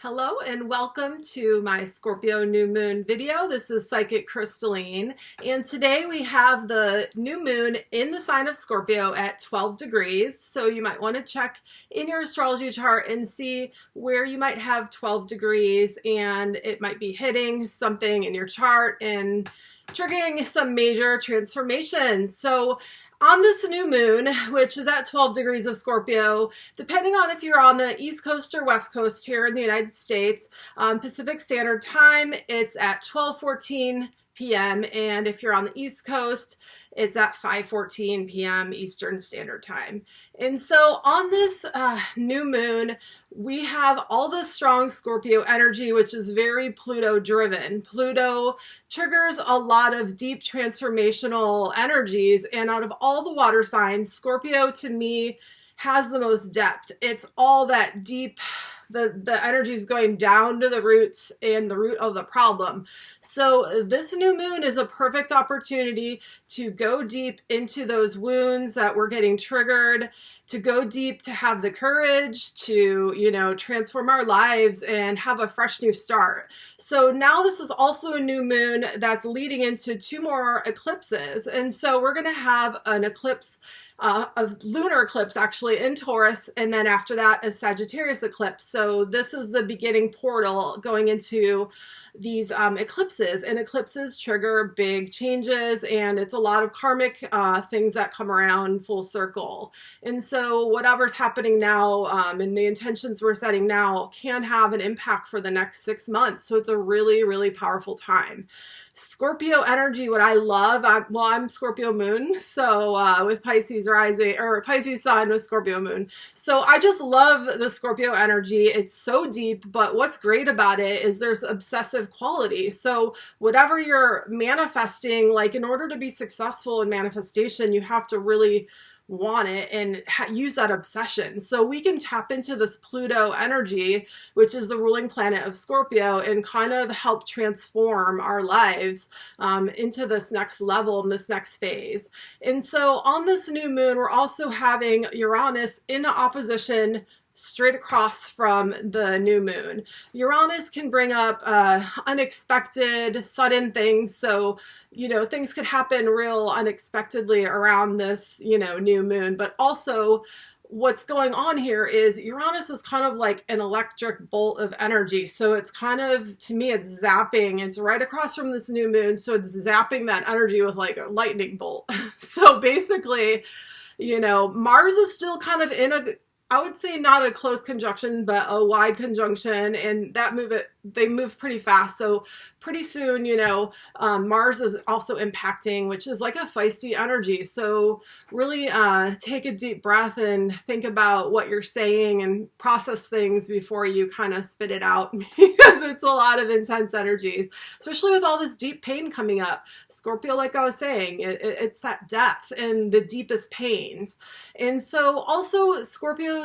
Hello and welcome to my Scorpio New Moon video. This is Psychic Krystaline, and today we have the new moon in the sign of Scorpio at 12 degrees. So you might want to check in your astrology chart and see where you might have 12 degrees, and it might be hitting something in your chart and triggering some major transformations. So on this new moon, which is at 12 degrees of Scorpio, depending on if you're on the East Coast or West Coast here in the United States, Pacific Standard Time, it's at 12:14 p.m. And if you're on the East Coast, it's at 5:14 p.m. Eastern Standard Time. And so on this new moon, we have all this strong Scorpio energy, which is very Pluto driven. Pluto triggers a lot of deep transformational energies. And out of all the water signs, Scorpio to me has the most depth. It's all that deep, the energy is going down to the roots and the root of the problem. So this new moon is a perfect opportunity to go deep into those wounds that were getting triggered, to go deep, to have the courage to, transform our lives and have a fresh new start. So now this is also a new moon that's leading into two more eclipses. And so we're going to have an eclipse, a lunar eclipse actually in Taurus, and then after that a Sagittarius eclipse. So this is the beginning portal going into these eclipses, and eclipses trigger big changes, and it's a lot of karmic things that come around full circle. And so whatever's happening now and the intentions we're setting now can have an impact for the next 6 months. So it's a really, really powerful time. Scorpio energy, what I love, I'm Scorpio moon, so with Pisces rising, or Pisces sun with Scorpio moon. So I just love the Scorpio energy. It's so deep, but what's great about it is there's obsessive quality. So whatever you're manifesting, like in order to be successful in manifestation, you have to really want it and use that obsession. So we can tap into this Pluto energy, which is the ruling planet of Scorpio, and kind of help transform our lives into this next level and this next phase. And so on this new moon, we're also having Uranus in opposition straight across from the new moon. Uranus can bring up unexpected, sudden things. So, things could happen real unexpectedly around this, new moon. But also what's going on here is Uranus is kind of like an electric bolt of energy. So it's kind of, to me, it's zapping. It's right across from this new moon. So it's zapping that energy with like a lightning bolt. So basically, Mars is still kind of in I would say not a close conjunction, but a wide conjunction, and they move pretty fast. So pretty soon, Mars is also impacting, which is like a feisty energy. So really take a deep breath and think about what you're saying and process things before you kind of spit it out, because it's a lot of intense energies, especially with all this deep pain coming up. Scorpio, like I was saying, it's that depth and the deepest pains. And so also Scorpios,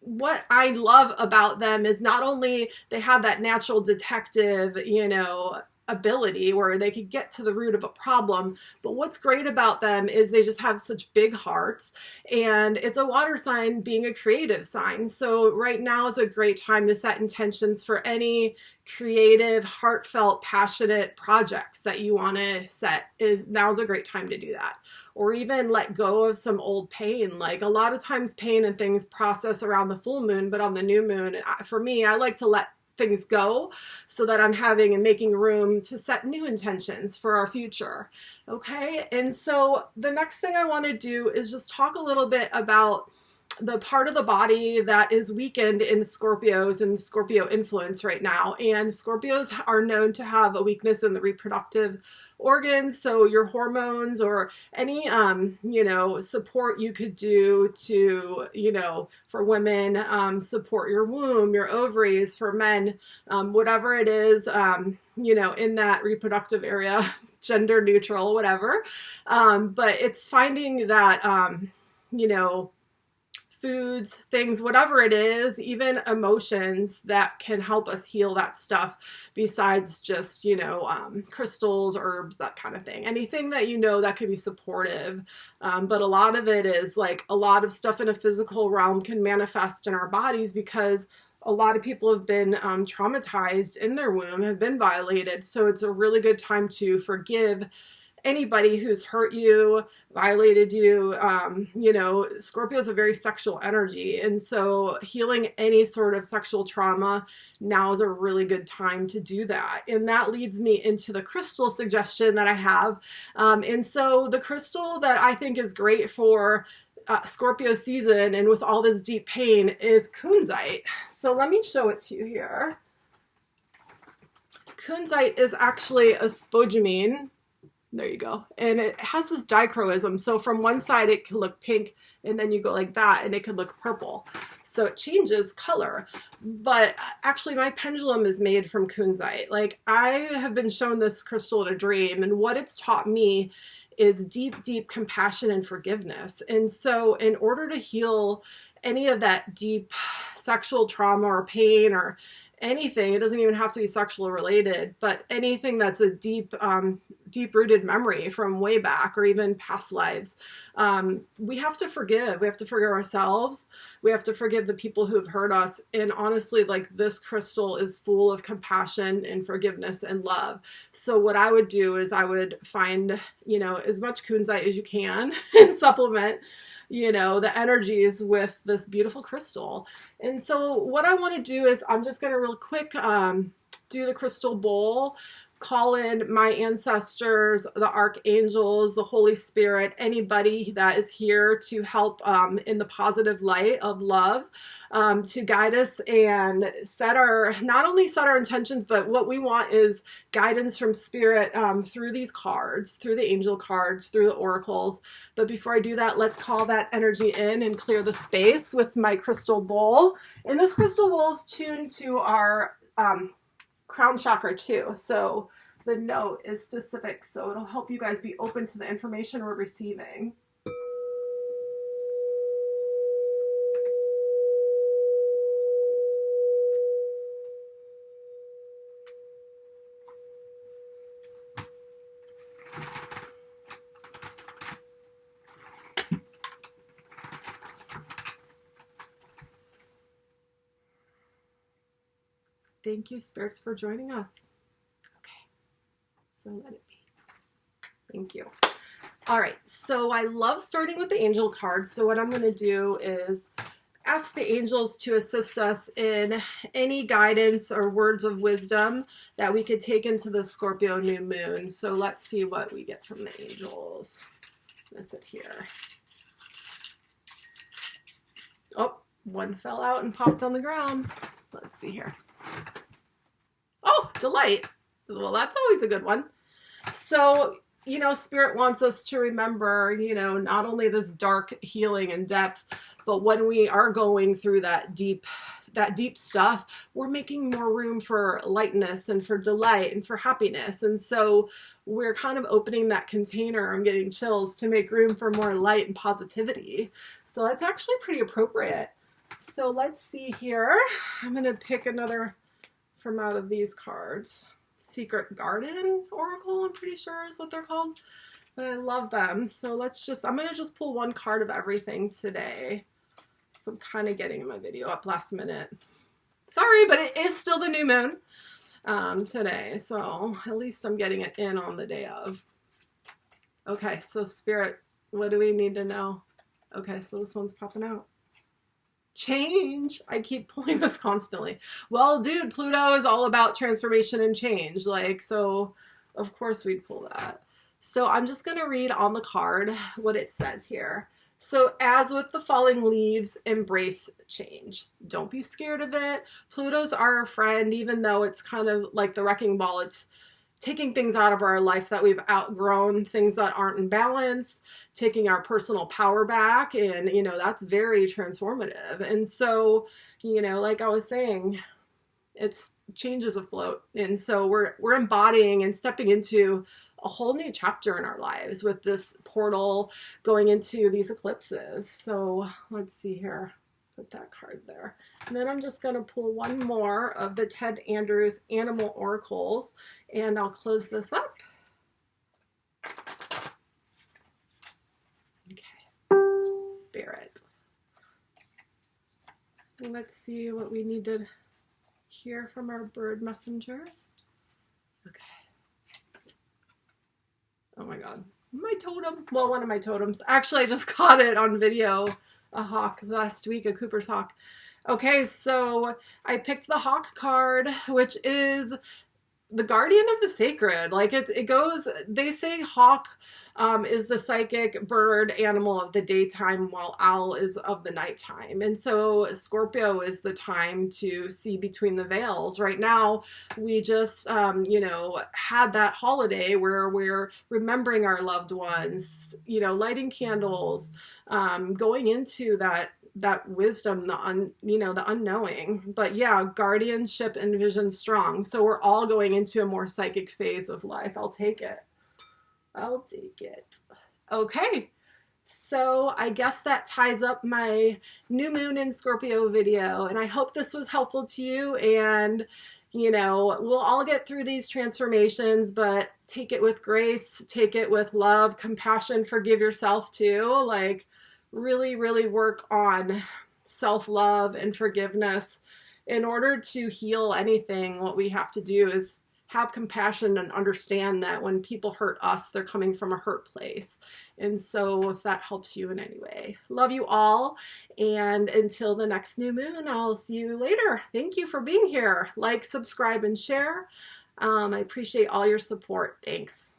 what I love about them is not only they have that natural detective, ability where they could get to the root of a problem, but what's great about them is they just have such big hearts, and it's a water sign being a creative sign. So right now is a great time to set intentions for any creative, heartfelt, passionate projects that you want to set. Now's a great time to do that. Or even let go of some old pain. Like a lot of times pain and things process around the full moon, but on the new moon, for me, I like to let things go so that I'm having and making room to set new intentions for our future. Okay. And so the next thing I want to do is just talk a little bit about the part of the body that is weakened in Scorpios and Scorpio influence right now. And Scorpios are known to have a weakness in the reproductive organs. So your hormones or any, support you could do to, for women, support your womb, your ovaries, for men, whatever it is, in that reproductive area, gender neutral, whatever. But it's finding that, foods, things, whatever it is, even emotions that can help us heal that stuff besides just, crystals, herbs, that kind of thing. Anything that that can be supportive. But a lot of it is like a lot of stuff in a physical realm can manifest in our bodies because a lot of people have been traumatized in their womb, have been violated. So it's a really good time to forgive anybody who's hurt you, violated you. You know, Scorpio is a very sexual energy. And so healing any sort of sexual trauma, now is a really good time to do that. And that leads me into the crystal suggestion that I have. And so the crystal that I think is great for Scorpio season and with all this deep pain is kunzite. So let me show it to you here. Kunzite is actually a spodumene. There you go. And it has this dichroism. So from one side it can look pink, and then you go like that and it could look purple. So it changes color. But actually my pendulum is made from kunzite. Like, I have been shown this crystal in a dream, and what it's taught me is deep, deep compassion and forgiveness. And so in order to heal any of that deep sexual trauma or pain or anything, it doesn't even have to be sexual related, but anything that's a deep, deep-rooted memory from way back or even past lives, we have to forgive. We have to forgive ourselves. We have to forgive the people who have hurt us. And honestly, like, this crystal is full of compassion and forgiveness and love. So what I would do is I would find, you know, as much kunzite as you can and supplement, you know, the energies with this beautiful crystal. And so what I want to do is I'm just going to real quick do the crystal bowl, call in my ancestors, the archangels, the Holy Spirit, anybody that is here to help in the positive light of love, to guide us and set our, not only set our intentions, but what we want is guidance from spirit through these cards, through the angel cards, through the oracles. But before I do that, let's call that energy in and clear the space with my crystal bowl. And this crystal bowl is tuned to our crown chakra too. So the note is specific, so it'll help you guys be open to the information we're receiving. Thank you, spirits, for joining us. Okay, so let it be. Thank you. All right, so I love starting with the angel cards. So what I'm going to do is ask the angels to assist us in any guidance or words of wisdom that we could take into the Scorpio new moon. So let's see what we get from the angels. Miss it here. Oh, one fell out and popped on the ground. Let's see here. Oh, delight. Well, that's always a good one. So, you know, Spirit wants us to remember, you know, not only this dark healing and depth, but when we are going through that deep stuff, we're making more room for lightness and for delight and for happiness. And so we're kind of opening that container, I'm getting chills, to make room for more light and positivity. So that's actually pretty appropriate. So let's see here. I'm going to pick another from out of these cards. Secret Garden Oracle, I'm pretty sure is what they're called. But I love them. So I'm going to just pull one card of everything today. So I'm kind of getting my video up last minute. Sorry, but it is still the new moon today. So at least I'm getting it in on the day of. Okay, so Spirit, what do we need to know? Okay, so this one's popping out. Change. I keep pulling this constantly. Well, dude, Pluto is all about transformation and change. Like, so of course we'd pull that. So I'm just going to read on the card what it says here. So as with the falling leaves, embrace change. Don't be scared of it. Pluto's our friend, even though it's kind of like the wrecking ball. It's taking things out of our life that we've outgrown, things that aren't in balance, taking our personal power back. And, you know, that's very transformative. And so, you know, like I was saying, it's changes afloat. And so we're embodying and stepping into a whole new chapter in our lives with this portal going into these eclipses. So let's see here. Put that card there. And then I'm just going to pull one more of the Ted Andrews Animal Oracles, and I'll close this up. Okay. Spirit. Let's see what we need to hear from our bird messengers. Okay. Oh my God. My totem. Well, one of my totems. Actually, I just caught it on video. A hawk last week, a Cooper's hawk. Okay, so I picked the hawk card, which is the guardian of the sacred. Like it goes, they say hawk is the psychic bird animal of the daytime, while owl is of the nighttime. And so Scorpio is the time to see between the veils. Right now, we just, you know, had that holiday where we're remembering our loved ones, you know, lighting candles, going into that wisdom, you know, the unknowing. But yeah, guardianship and vision strong. So we're all going into a more psychic phase of life. I'll take it. I'll take it. Okay. So I guess that ties up my new moon in Scorpio video. And I hope this was helpful to you. And, you know, we'll all get through these transformations, but take it with grace, take it with love, compassion, forgive yourself too. Like, really, really work on self-love and forgiveness. In order to heal anything, what we have to do is have compassion and understand that when people hurt us, they're coming from a hurt place. And so if that helps you in any way, love you all. And until the next new moon, I'll see you later. Thank you for being here. Like, subscribe, and share. I appreciate all your support. Thanks.